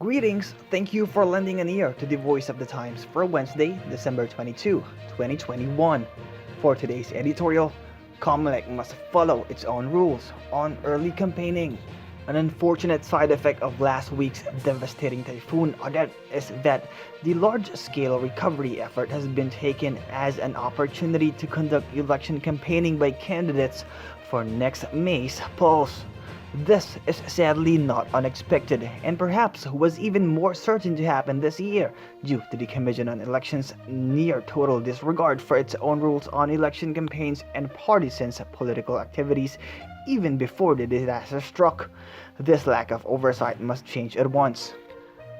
Greetings, thank you for lending an ear to the Voice of the Times for Wednesday, December 22, 2021. For today's editorial, Comelec must follow its own rules on early campaigning. An unfortunate side effect of last week's devastating typhoon Odette is that the large-scale recovery effort has been taken as an opportunity to conduct election campaigning by candidates for next May's polls. This is sadly not unexpected and perhaps was even more certain to happen this year due to the Commission on Elections' near total disregard for its own rules on election campaigns and partisans' political activities even before the disaster struck. This lack of oversight must change at once.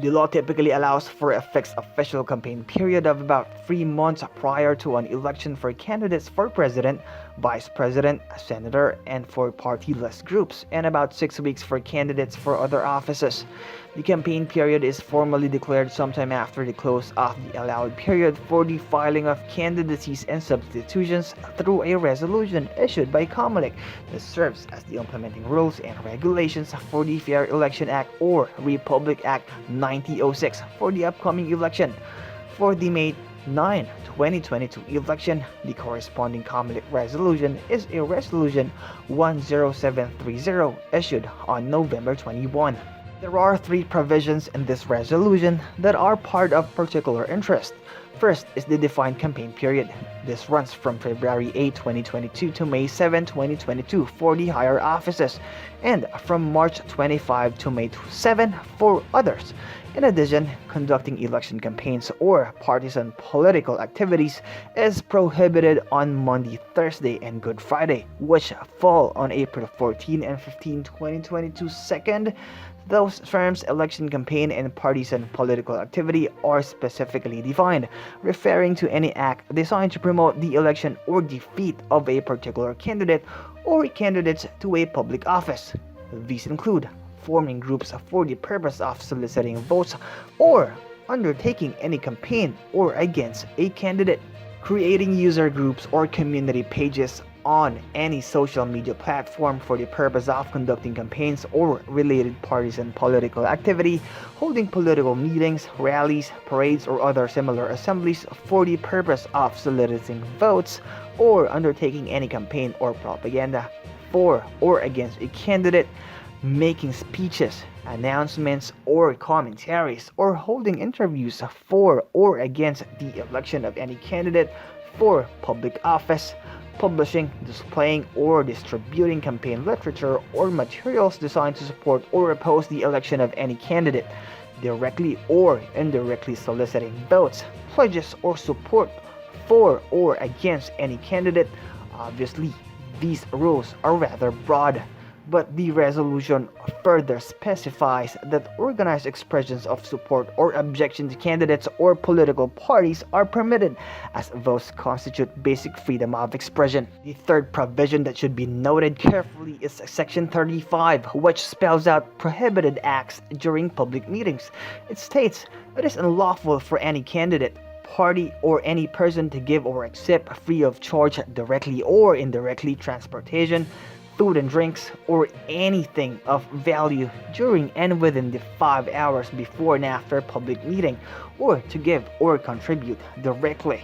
The law typically allows for a fixed official campaign period of about 3 months prior to an election for candidates for president, vice president, senator, and for party-less groups, and about 6 weeks for candidates for other offices. The campaign period is formally declared sometime after the close of the allowed period for the filing of candidacies and substitutions through a resolution issued by Comelec that serves as the implementing rules and regulations for the Fair Election Act or Republic Act 1906 for the upcoming election. For the May 9, 2022 election, the corresponding Comelec resolution is a Resolution 10730 issued on November 21. There are 3 provisions in this resolution that are part of particular interest. First is the defined campaign period. This runs from February 8, 2022 to May 7, 2022 for the higher offices, and from March 25 to May 7 for others. In addition, conducting election campaigns or partisan political activities is prohibited on Monday, Thursday, and Good Friday, which fall on April 14 and 15, 2022. Second, those terms, election campaign and partisan political activity, are specifically defined, referring to any act designed to promote the election or defeat of a particular candidate or candidates to a public office. These include forming groups for the purpose of soliciting votes or undertaking any campaign or against a candidate, creating user groups or community pages on any social media platform for the purpose of conducting campaigns or related partisan political activity, holding political meetings, rallies, parades, or other similar assemblies for the purpose of soliciting votes, or undertaking any campaign or propaganda for or against a candidate, making speeches, announcements, or commentaries, or holding interviews for or against the election of any candidate for public office, publishing, displaying, or distributing campaign literature or materials designed to support or oppose the election of any candidate, directly or indirectly soliciting votes, pledges, or support for or against any candidate. Obviously, these rules are rather broad, but the resolution further specifies that organized expressions of support or objection to candidates or political parties are permitted, as those constitute basic freedom of expression. The third provision that should be noted carefully is Section 35, which spells out prohibited acts during public meetings. It states it is unlawful for any candidate, party, or any person to give or accept free of charge, directly or indirectly, transportation, food and drinks, or anything of value during and within the 5 hours before and after public meeting, or to give or contribute directly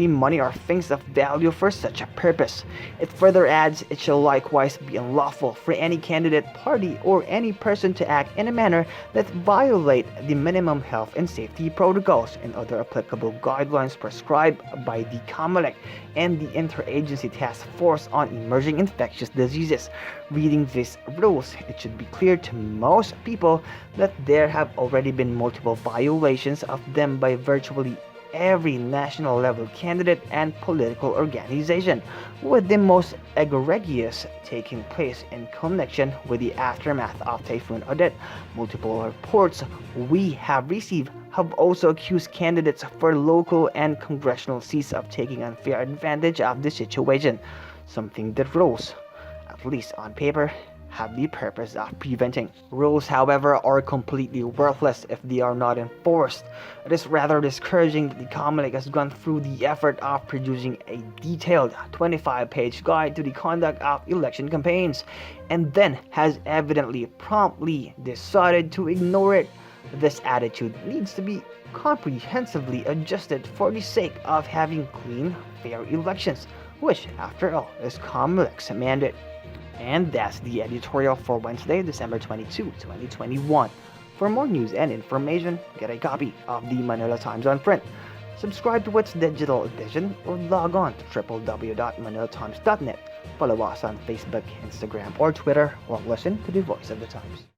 money or things of value for such a purpose. It further adds, it shall likewise be unlawful for any candidate, party, or any person to act in a manner that violate the minimum health and safety protocols and other applicable guidelines prescribed by the Comelec and the Interagency Task Force on Emerging Infectious Diseases. Reading these rules, it should be clear to most people that there have already been multiple violations of them by virtually every national level candidate and political organization, with the most egregious taking place in connection with the aftermath of Typhoon Odette. Multiple reports we have received have also accused candidates for local and congressional seats of taking unfair advantage of the situation, something that rules, at least on paper, have the purpose of preventing. Rules, however, are completely worthless if they are not enforced. It is rather discouraging that the Comelec has gone through the effort of producing a detailed 25-page guide to the conduct of election campaigns, and then has evidently promptly decided to ignore it. This attitude needs to be comprehensively adjusted for the sake of having clean, fair elections, which, after all, is Comelec's mandate. And that's the editorial for Wednesday, December 22, 2021. For more news and information, get a copy of the Manila Times on print. Subscribe to its digital edition or log on to www.manilatimes.net. Follow us on Facebook, Instagram, or Twitter, or listen to the Voice of the Times.